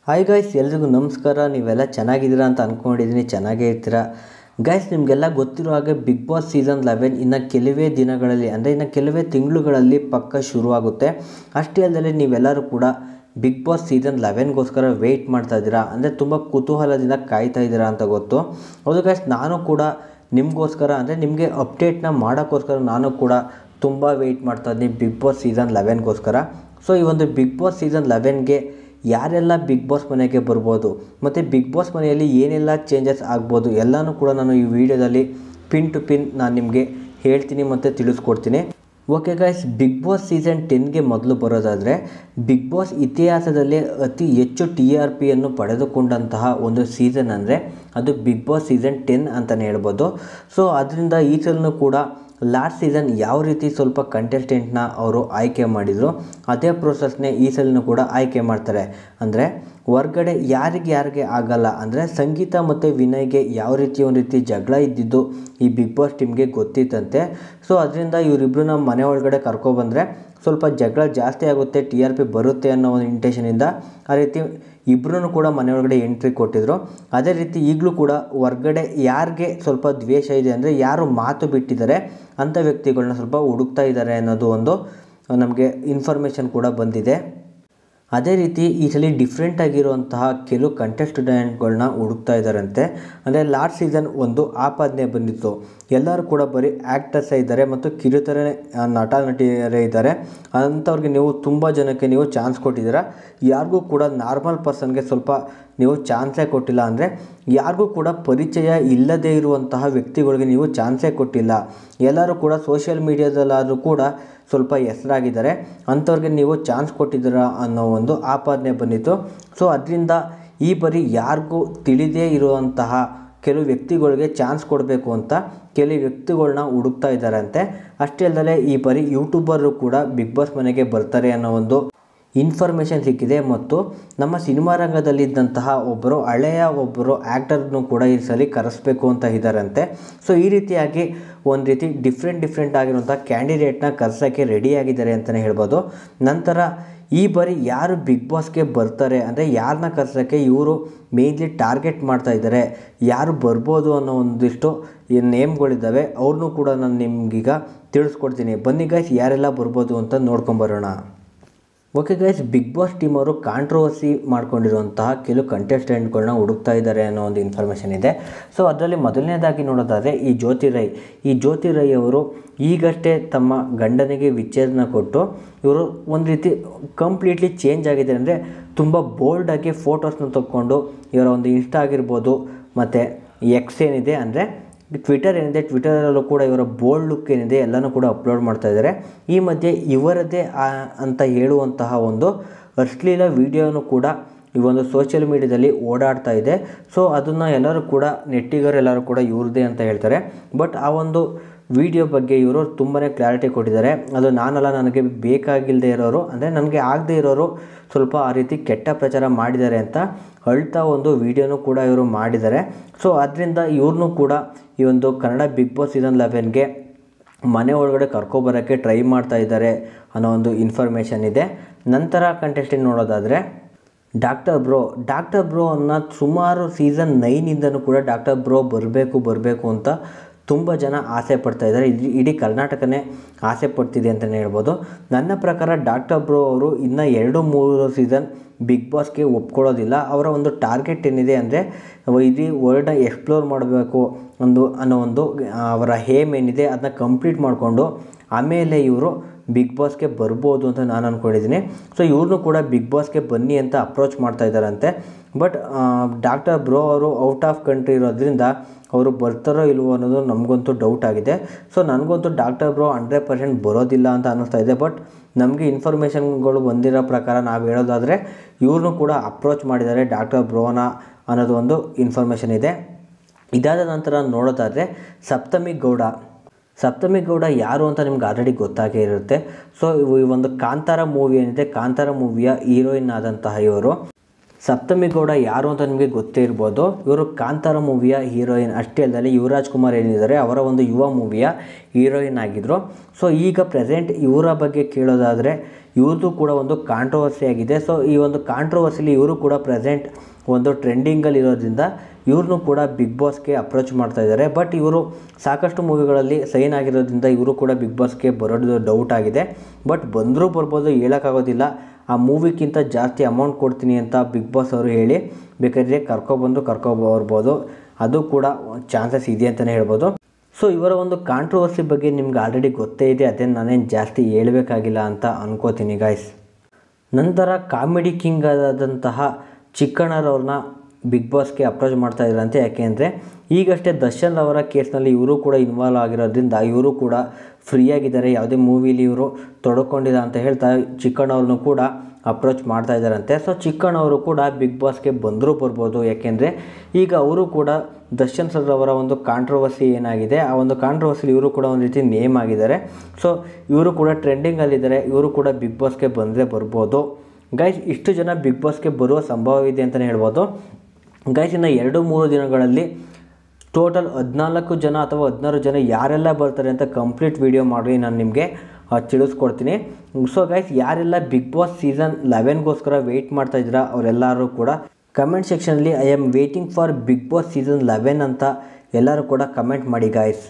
Hi guys, ಎಲ್ರಿಗೂ ನಮಸ್ಕಾರ. ನೀವೆಲ್ಲ ಚೆನ್ನಾಗಿದ್ದೀರಾ ಅಂತ ಅಂದ್ಕೊಂಡಿದ್ದೀನಿ. ಚೆನ್ನಾಗೇ ಇರ್ತೀರಾ ಗಾಯ್ಸ್. ನಿಮಗೆಲ್ಲ ಗೊತ್ತಿರೋ ಹಾಗೆ ಬಿಗ್ ಬಾಸ್ ಸೀಸನ್ 11 ಇನ್ನು ಕೆಲವೇ ದಿನಗಳಲ್ಲಿ, ಅಂದರೆ ಇನ್ನು ಕೆಲವೇ ತಿಂಗಳುಗಳಲ್ಲಿ ಪಕ್ಕ ಶುರುವಾಗುತ್ತೆ. ಅಷ್ಟೇ ಅಲ್ಲದೆ ನೀವೆಲ್ಲರೂ ಕೂಡ ಬಿಗ್ ಬಾಸ್ ಸೀಸನ್ 11ಗೋಸ್ಕರ ವೆಯ್ಟ್ ಮಾಡ್ತಾ ಇದ್ದೀರಾ, ಅಂದರೆ ತುಂಬ ಕುತೂಹಲದಿಂದ ಕಾಯ್ತಾ ಇದ್ದೀರಾ ಅಂತ ಗೊತ್ತು. ಹೌದು ಗಾಯ್ಸ್, ನಾನು ಕೂಡ ನಿಮಗೋಸ್ಕರ, ಅಂದರೆ ನಿಮಗೆ ಅಪ್ಡೇಟ್ನ ಮಾಡೋಕ್ಕೋಸ್ಕರ ನಾನು ಕೂಡ ತುಂಬ ವೆಯ್ಟ್ ಮಾಡ್ತಾ ಇದ್ದೀನಿ ಬಿಗ್ ಬಾಸ್ ಸೀಸನ್ 11ಗೋಸ್ಕರ. ಸೊ ಈ ಒಂದು ಬಿಗ್ ಬಾಸ್ ಸೀಸನ್ 11ಗೆ ಯಾರೆಲ್ಲ ಬಿಗ್ ಬಾಸ್ ಮನೆಗೆ ಬರ್ಬೋದು ಮತ್ತು ಬಿಗ್ ಬಾಸ್ ಮನೆಯಲ್ಲಿ ಏನೆಲ್ಲ ಚೇಂಜಸ್ ಆಗ್ಬೋದು ಎಲ್ಲನೂ ಕೂಡ ನಾನು ಈ ವಿಡಿಯೋದಲ್ಲಿ ಪಿನ್ ಟು ಪಿನ್ ನಾನು ನಿಮಗೆ ಹೇಳ್ತೀನಿ ಮತ್ತು ತಿಳಿಸ್ಕೊಡ್ತೀನಿ. Okay guys, Bigg Boss season 10ಗೆ ಮೊದಲು ಬರೋದಾದರೆ, ಬಿಗ್ ಬಾಸ್ ಇತಿಹಾಸದಲ್ಲೇ ಅತಿ ಹೆಚ್ಚು TRPಯನ್ನು ಪಡೆದುಕೊಂಡಂತಹ ಒಂದು ಸೀಸನ್ ಅಂದರೆ ಅದು ಬಿಗ್ ಬಾಸ್ ಸೀಸನ್ 10 ಅಂತಲೇ ಹೇಳ್ಬೋದು. ಸೊ ಅದರಿಂದ ಈ ಸಲನೂ ಕೂಡ ಲಾಸ್ಟ್ ಸೀಸನ್ ಯಾವ ರೀತಿ ಸ್ವಲ್ಪ ಕಂಟೆಸ್ಟೆಂಟ್ನ ಅವರು ಆಯ್ಕೆ ಮಾಡಿದರು, ಅದೇ ಪ್ರೋಸೆಸ್ನೇ ಈ ಸಲನೂ ಕೂಡ ಆಯ್ಕೆ ಮಾಡ್ತಾರೆ. ಅಂದರೆ ಹೊರ್ಗಡೆ ಯಾರಿಗೆ ಆಗಲ್ಲ, ಅಂದರೆ ಸಂಗೀತ ಮತ್ತು ವಿನಯ್ಗೆ ಯಾವ ರೀತಿ ಜಗಳ ಇದ್ದಿದ್ದು ಈ ಬಿಗ್ ಬಾಸ್ ಟೀಮ್ಗೆ ಗೊತ್ತಿತ್ತಂತೆ. ಸೊ ಅದರಿಂದ ಇವರಿಬ್ಬರನ್ನ ಮನೆ ಒಳಗಡೆ ಕರ್ಕೊಬಂದರೆ ಸ್ವಲ್ಪ ಜಗಳ ಜಾಸ್ತಿ ಆಗುತ್ತೆ, TRP ಬರುತ್ತೆ ಅನ್ನೋ ಒಂದು ಇಂಟೆನ್ಷನಿಂದ ಆ ರೀತಿ ಇಬ್ಬರೂ ಕೂಡ ಮನೆಯೊಳಗಡೆ ಎಂಟ್ರಿ ಕೊಟ್ಟಿದ್ರು. ಅದೇ ರೀತಿ ಈಗಲೂ ಕೂಡ ಹೊರ್ಗಡೆ ಯಾರಿಗೆ ಸ್ವಲ್ಪ ದ್ವೇಷ ಇದೆ, ಅಂದರೆ ಯಾರು ಮಾತು ಬಿಟ್ಟಿದ್ದಾರೆ ಅಂಥ ವ್ಯಕ್ತಿಗಳನ್ನ ಸ್ವಲ್ಪ ಹುಡುಕ್ತಾ ಇದ್ದಾರೆ ಅನ್ನೋದು ಒಂದು ನಮಗೆ ಇನ್ಫಾರ್ಮೇಷನ್ ಕೂಡ ಬಂದಿದೆ. ಅದೇ ರೀತಿ ಈ ಸಲ ಡಿಫ್ರೆಂಟ್ ಆಗಿರುವಂತಹ ಕೆಲವು ಕಂಟೆಸ್ಟೆಂಟ್ಗಳನ್ನ ಹುಡುಕ್ತಾ ಇದ್ದಾರಂತೆ. ಅಂದರೆ ಲಾಸ್ಟ್ ಸೀಸನ್ ಒಂದು ಆಪಾದನೆ ಬಂದಿತ್ತು, ಎಲ್ಲರೂ ಕೂಡ ಬರೀ ಆ್ಯಕ್ಟರ್ಸೇ ಇದ್ದಾರೆ ಮತ್ತು ಕಿರುತೆರೆ ನಟಿಯರೇ ಇದ್ದಾರೆ. ಅಂಥವ್ರಿಗೆ ನೀವು ತುಂಬ ಜನಕ್ಕೆ ನೀವು ಚಾನ್ಸ್ ಕೊಟ್ಟಿದ್ದೀರಾ, ಯಾರಿಗೂ ಕೂಡ ನಾರ್ಮಲ್ ಪರ್ಸನ್ಗೆ ಸ್ವಲ್ಪ ನೀವು ಚಾನ್ಸೇ ಕೊಟ್ಟಿಲ್ಲ. ಅಂದರೆ ಯಾರಿಗೂ ಕೂಡ ಪರಿಚಯ ಇಲ್ಲದೇ ಇರುವಂತಹ ವ್ಯಕ್ತಿಗಳಿಗೆ ನೀವು ಚಾನ್ಸೇ ಕೊಟ್ಟಿಲ್ಲ. ಎಲ್ಲರೂ ಕೂಡ ಸೋಷಿಯಲ್ ಮೀಡಿಯಾದಲ್ಲಾದರೂ ಕೂಡ ಸ್ವಲ್ಪ ಹೆಸರಾಗಿದ್ದಾರೆ, ಅಂಥವ್ರಿಗೆ ನೀವು ಚಾನ್ಸ್ ಕೊಟ್ಟಿದ್ದೀರಾ ಅನ್ನೋ ಒಂದು ಆಪಾದನೆ ಬಂದಿತ್ತು. ಸೊ ಅದರಿಂದ ಈ ಬಾರಿ ಯಾರಿಗೂ ತಿಳಿದೇ ಇರುವಂತಹ ಕೆಲವು ವ್ಯಕ್ತಿಗಳಿಗೆ ಚಾನ್ಸ್ ಕೊಡಬೇಕು ಅಂತ ಕೆಲವು ವ್ಯಕ್ತಿಗಳನ್ನ ಹುಡುಕ್ತಾ ಇದ್ದಾರಂತೆ. ಅಷ್ಟೇ ಅಲ್ಲದೆ ಈ ಬಾರಿ ಯೂಟ್ಯೂಬರು ಕೂಡ ಬಿಗ್ ಬಾಸ್ ಮನೆಗೆ ಬರ್ತಾರೆ ಅನ್ನೋ ಒಂದು ಇನ್ಫಾರ್ಮೇಷನ್ ಸಿಕ್ಕಿದೆ. ಮತ್ತು ನಮ್ಮ ಸಿನಿಮಾ ರಂಗದಲ್ಲಿದ್ದಂತಹ ಹಳೆಯ ಒಬ್ಬರು ಆ್ಯಕ್ಟರ್ನು ಕೂಡ ಈ ಸಲ ಕರೆಸಬೇಕು ಅಂತ ಇದ್ದಾರಂತೆ. ಸೊ ಈ ರೀತಿಯಾಗಿ ಒಂದು ರೀತಿ ಡಿಫ್ರೆಂಟ್ ಆಗಿರುವಂಥ ಕ್ಯಾಂಡಿಡೇಟ್ನ ಕರೆಸೋಕ್ಕೆ ರೆಡಿಯಾಗಿದ್ದಾರೆ ಅಂತಲೇ ಹೇಳ್ಬೋದು. ನಂತರ ಈ ಬಾರಿ ಯಾರು ಬಿಗ್ ಬಾಸ್ಗೆ ಬರ್ತಾರೆ, ಅಂದರೆ ಯಾರನ್ನ ಕರೆಸೋಕ್ಕೆ ಇವರು ಮೇಯ್ನ್ಲಿ ಟಾರ್ಗೆಟ್ ಮಾಡ್ತಾ ಇದ್ದಾರೆ, ಯಾರು ಬರ್ಬೋದು ಅನ್ನೋ ಒಂದಿಷ್ಟು ನೇಮ್ಗಳಿದ್ದಾವೆ, ಅವ್ರನ್ನೂ ಕೂಡ ನಾನು ನಿಮಗೀಗ ತಿಳಿಸ್ಕೊಡ್ತೀನಿ. ಬನ್ನಿ ಗೈಸ್, ಯಾರೆಲ್ಲ ಬರ್ಬೋದು ಅಂತ ನೋಡ್ಕೊಂಬರೋಣ. Okay guys, Bigg Boss team ಅವರು ಕಾಂಟ್ರವರ್ಸಿ ಮಾಡ್ಕೊಂಡಿರುವಂತಹ ಕೆಲವು ಕಂಟೆಸ್ಟೆಂಟ್ಗಳನ್ನ ಹುಡುಕ್ತಾ ಇದ್ದಾರೆ ಅನ್ನೋ ಒಂದು ಇನ್ಫಾರ್ಮೇಷನ್ ಇದೆ. ಸೊ ಅದರಲ್ಲಿ ಮೊದಲನೇದಾಗಿ ನೋಡೋದಾದರೆ ಈ ಜ್ಯೋತಿ ರೈ ಅವರು ಈಗಷ್ಟೇ ತಮ್ಮ ಗಂಡನಿಗೆ ವಿಚ್ಛೇದನ ಕೊಟ್ಟು ಇವರು ಒಂದು ರೀತಿ ಕಂಪ್ಲೀಟ್ಲಿ ಚೇಂಜ್ ಆಗಿದ್ದಾರೆ. ಅಂದರೆ ತುಂಬ ಬೋಲ್ಡಾಗಿ ಫೋಟೋಸ್ನ ತಗೊಂಡು ಇವರ ಒಂದು ಇನ್ಸ್ಟಾ ಆಗಿರ್ಬೋದು ಮತ್ತು ಎಕ್ಸ್ ಏನಿದೆ, ಅಂದರೆ ಟ್ವಿಟರ್ ಏನಿದೆ, ಟ್ವಿಟರಲ್ಲೂ ಕೂಡ ಇವರ ಬೋಲ್ಡ್ ಲುಕ್ ಏನಿದೆ ಎಲ್ಲನೂ ಕೂಡ ಅಪ್ಲೋಡ್ ಮಾಡ್ತಾ ಇದ್ದಾರೆ. ಈ ಮಧ್ಯೆ ಇವರದೇ ಅಂತ ಹೇಳುವಂತಹ ಒಂದು ಅಶ್ಲೀಲ ವಿಡಿಯೋನು ಕೂಡ ಈ ಒಂದು ಸೋಷಿಯಲ್ ಮೀಡಿಯಾದಲ್ಲಿ ಓಡಾಡ್ತಾ ಇದೆ. ಸೊ ಅದನ್ನು ಎಲ್ಲರೂ ಕೂಡ ನೆಟ್ಟಿಗರೆಲ್ಲರೂ ಕೂಡ ಇವ್ರದ್ದೇ ಅಂತ ಹೇಳ್ತಾರೆ. ಬಟ್ ಆ ಒಂದು ವಿಡಿಯೋ ಬಗ್ಗೆ ಇವರು ತುಂಬಾ ಕ್ಲಾರಿಟಿ ಕೊಟ್ಟಿದ್ದಾರೆ. ಅದು ನಾನಲ್ಲ, ನನಗೆ ಬೇಕಾಗಿಲ್ಲದೆ ಇರೋರು, ಅಂದರೆ ನನಗೆ ಆಗದೆ ಇರೋರು ಸ್ವಲ್ಪ ಆ ರೀತಿ ಕೆಟ್ಟ ಪ್ರಚಾರ ಮಾಡಿದ್ದಾರೆ ಅಂತ ಅಳ್ತಾ ಒಂದು ವಿಡಿಯೋನು ಕೂಡ ಇವರು ಮಾಡಿದ್ದಾರೆ. ಸೊ ಅದರಿಂದ ಇವ್ರನ್ನೂ ಕೂಡ ಈ ಒಂದು ಕನ್ನಡ ಬಿಗ್ ಬಾಸ್ ಸೀಸನ್ 11ಗೆ ಮನೆ ಒಳಗಡೆ ಕರ್ಕೊಬರೋಕ್ಕೆ ಟ್ರೈ ಮಾಡ್ತಾ ಇದ್ದಾರೆ ಅನ್ನೋ ಒಂದು ಇನ್ಫಾರ್ಮೇಷನ್ ಇದೆ. ನಂತರ ಕಂಟೆಸ್ಟೆಂಟ್ ನೋಡೋದಾದರೆ ಡಾಕ್ಟರ್ ಬ್ರೋ ಅನ್ನೋ ಸುಮಾರು ಸೀಸನ್ 9ಇಂದನೂ ಕೂಡ ಡಾಕ್ಟರ್ ಬ್ರೋ ಬರಬೇಕು ಅಂತ ತುಂಬ ಜನ ಆಸೆ ಪಡ್ತಾ ಇದ್ದಾರೆ. ಇಡೀ ಕರ್ನಾಟಕನೇ ಆಸೆ ಪಡ್ತಿದೆ ಅಂತಲೇ ಹೇಳ್ಬೋದು. ನನ್ನ ಪ್ರಕಾರ ಡಾಕ್ಟರ್ ಬ್ರೋ ಅವರು ಇನ್ನೂ 2-3 ಸೀಸನ್ ಬಿಗ್ ಬಾಸ್ಗೆ ಒಪ್ಕೊಳ್ಳೋದಿಲ್ಲ. ಅವರ ಒಂದು ಟಾರ್ಗೆಟ್ ಏನಿದೆ, ಅಂದರೆ ಇಡೀ ವರ್ಲ್ಡ್ನ ಎಕ್ಸ್ಪ್ಲೋರ್ ಮಾಡಬೇಕು ಅನ್ನೋ ಒಂದು ಅವರ ಹೇಮ್ ಏನಿದೆ ಅದನ್ನ ಕಂಪ್ಲೀಟ್ ಮಾಡಿಕೊಂಡು ಆಮೇಲೆ ಇವರು ಬಿಗ್ ಬಾಸ್ಗೆ ಬರ್ಬೋದು ಅಂತ ನಾನು ಅಂದ್ಕೊಂಡಿದ್ದೀನಿ. ಸೊ ಇವ್ರನ್ನೂ ಕೂಡ ಬಿಗ್ ಬಾಸ್ಗೆ ಬನ್ನಿ ಅಂತ ಅಪ್ರೋಚ್ ಮಾಡ್ತಾ ಇದ್ದಾರಂತೆ. ಬಟ್ ಡಾಕ್ಟರ್ ಬ್ರೋ ಅವರು ಔಟ್ ಆಫ್ ಕಂಟ್ರಿ ಇರೋದ್ರಿಂದ ಅವರು ಬರ್ತಾರೋ ಇಲ್ವೋ ಅನ್ನೋದು ನಮಗಂತೂ ಡೌಟ್ ಆಗಿದೆ. ಸೊ ನನಗಂತೂ ಡಾಕ್ಟರ್ ಬ್ರೋ 100% ಬರೋದಿಲ್ಲ ಅಂತ ಅನ್ನಿಸ್ತಾ ಇದೆ. ಬಟ್ ನಮಗೆ ಇನ್ಫಾರ್ಮೇಷನ್ಗಳು ಬಂದಿರೋ ಪ್ರಕಾರ ನಾವು ಹೇಳೋದಾದರೆ ಇವ್ರನ್ನೂ ಕೂಡ ಅಪ್ರೋಚ್ ಮಾಡಿದ್ದಾರೆ ಡಾಕ್ಟರ್ ಬ್ರೋನ ಅನ್ನೋದು ಒಂದು ಇನ್ಫಾರ್ಮೇಷನ್ ಇದೆ. ಇದಾದ ನಂತರ ನೋಡೋದಾದರೆ ಸಪ್ತಮಿ ಗೌಡ ಯಾರು ಅಂತ ನಿಮ್ಗೆ ಆಲ್ರೆಡಿ ಗೊತ್ತಾಗೇ ಇರುತ್ತೆ. ಸೊ ಈ ಒಂದು ಕಾಂತಾರ ಮೂವಿ ಏನಿದೆ, ಕಾಂತಾರ ಮೂವಿಯ ಹೀರೋಯಿನ್ ಆದಂತಹ ಇವರು ಸಪ್ತಮಿ ಗೌಡ ಯಾರು ಅಂತ ನಿಮಗೆ ಗೊತ್ತೇ ಇರ್ಬೋದು. ಇವರು ಕಾಂತಾರ ಮೂವಿಯ ಹೀರೋಯಿನ್ ಅಷ್ಟೇ ಅಲ್ಲದೆ ಯುವರಾಜ್ ಕುಮಾರ್ ಏನಿದ್ದಾರೆ ಅವರ ಒಂದು ಯುವ ಮೂವಿಯ ಹೀರೋಯಿನ್ ಆಗಿದ್ದರು. ಸೊ ಈಗ ಪ್ರೆಸೆಂಟ್ ಇವರ ಬಗ್ಗೆ ಕೇಳೋದಾದರೆ ಇವ್ರದ್ದು ಕೂಡ ಒಂದು ಕಾಂಟ್ರವರ್ಸಿ ಆಗಿದೆ. ಸೊ ಈ ಒಂದು ಕಾಂಟ್ರವರ್ಸಿಲಿ ಇವರು ಕೂಡ ಪ್ರೆಸೆಂಟ್ ಒಂದು ಟ್ರೆಂಡಿಂಗಲ್ಲಿ ಇರೋದ್ರಿಂದ ಇವ್ರನ್ನೂ ಕೂಡ ಬಿಗ್ ಬಾಸ್ಗೆ ಅಪ್ರೋಚ್ ಮಾಡ್ತಾ ಇದ್ದಾರೆ. ಬಟ್ ಇವರು ಸಾಕಷ್ಟು ಮೂವಿಗಳಲ್ಲಿ ಸೈನ್ ಆಗಿರೋದ್ರಿಂದ ಇವರು ಕೂಡ ಬಿಗ್ ಬಾಸ್ಗೆ ಬರೋದು ಡೌಟ್ ಆಗಿದೆ. ಬಟ್ ಬಂದರೂ ಬರ್ಬೋದು, ಹೇಳೋಕ್ಕಾಗೋದಿಲ್ಲ. ಆ ಮೂವಿಗಿಂತ ಜಾಸ್ತಿ ಅಮೌಂಟ್ ಕೊಡ್ತೀನಿ ಅಂತ ಬಿಗ್ ಬಾಸ್ ಅವರು ಹೇಳಿ ಬೇಕಾದರೆ ಕರ್ಕೊಬರ್ಬೋದು. ಅದು ಕೂಡ ಚಾನ್ಸಸ್ ಇದೆ ಅಂತಲೇ ಹೇಳ್ಬೋದು. ಸೊ ಇವರ ಒಂದು ಕಾಂಟ್ರವರ್ಸಿ ಬಗ್ಗೆ ನಿಮ್ಗೆ ಆಲ್ರೆಡಿ ಗೊತ್ತೇ ಇದೆ, ಅದೇನು ನಾನೇನು ಜಾಸ್ತಿ ಹೇಳಬೇಕಾಗಿಲ್ಲ ಅಂತ ಅನ್ಕೋತೀನಿ ಗಾಯ್ಸ್. ನಂತರ ಕಾಮಿಡಿ ಕಿಂಗ್ ಆದಂತಹ ಚಿಕ್ಕಣ್ಣರವ್ರನ್ನ ಬಿಗ್ ಬಾಸ್ಗೆ ಅಪ್ರೋಚ್ ಮಾಡ್ತಾ ಇದ್ದಾರಂತೆ. ಯಾಕೆಂದರೆ ಈಗಷ್ಟೇ ದರ್ಶನ್ ಅವರ ಕೇಸ್ನಲ್ಲಿ ಇವರು ಕೂಡ ಇನ್ವಾಲ್ವ್ ಆಗಿರೋದ್ರಿಂದ ಇವರು ಕೂಡ ಫ್ರೀಯಾಗಿದ್ದಾರೆ, ಯಾವುದೇ ಮೂವಿಲಿ ಇವರು ತೊಡಕೊಂಡಿಲ್ಲ ಅಂತ ಹೇಳ್ತಾ ಚಿಕ್ಕಣ್ಣವ್ರನ್ನೂ ಕೂಡ ಅಪ್ರೋಚ್ ಮಾಡ್ತಾ ಇದ್ದಾರಂತೆ. ಸೊ ಚಿಕ್ಕಣ್ಣವರು ಕೂಡ ಬಿಗ್ ಬಾಸ್ಗೆ ಬಂದರೂ ಬರ್ಬೋದು. ಯಾಕೆಂದರೆ ಈಗ ಅವರು ಕೂಡ ದರ್ಶನ್ ಸರ್ ಅವರ ಒಂದು ಕಾಂಟ್ರವರ್ಸಿ ಏನಾಗಿದೆ ಆ ಒಂದು ಕಾಂಟ್ರವರ್ಸಿಲಿ ಇವರು ಕೂಡ ಒಂದು ರೀತಿ ನೇಮ್ ಆಗಿದ್ದಾರೆ. ಸೊ ಇವರು ಕೂಡ ಟ್ರೆಂಡಿಂಗಲ್ಲಿದ್ದಾರೆ, ಇವರು ಕೂಡ ಬಿಗ್ ಬಾಸ್ಗೆ ಬಂದರೆ ಬರ್ಬೋದು ಗೈಸ್. ಇಷ್ಟು ಜನ ಬಿಗ್ ಬಾಸ್ಗೆ ಬರುವ ಸಂಭವವಿದೆ ಅಂತಲೇ ಹೇಳ್ಬೋದು ಗೈಸ್. ಇನ್ನು 2-3 ದಿನಗಳಲ್ಲಿ ಟೋಟಲ್ 14 ಜನ ಅಥವಾ 16 ಜನ ಯಾರೆಲ್ಲ ಬರ್ತಾರೆ ಅಂತ ಕಂಪ್ಲೀಟ್ ವಿಡಿಯೋ ಮಾಡಿ ನಾನು ನಿಮಗೆ ತಿಳಿಸ್ಕೊಡ್ತೀನಿ. ಸೊ ಗೈಸ್, ಯಾರೆಲ್ಲ ಬಿಗ್ ಬಾಸ್ ಸೀಸನ್ 11ಗೋಸ್ಕರ ವೆಯ್ಟ್ ಮಾಡ್ತಾ ಇದ್ದೀರಾ ಅವರೆಲ್ಲರೂ ಕೂಡ ಕಮೆಂಟ್ ಸೆಕ್ಷನಲ್ಲಿ I am waiting for Bigg Boss season 11 ಅಂತ ಎಲ್ಲರೂ ಕೂಡ ಕಮೆಂಟ್ ಮಾಡಿ ಗಾಯ್ಸ್.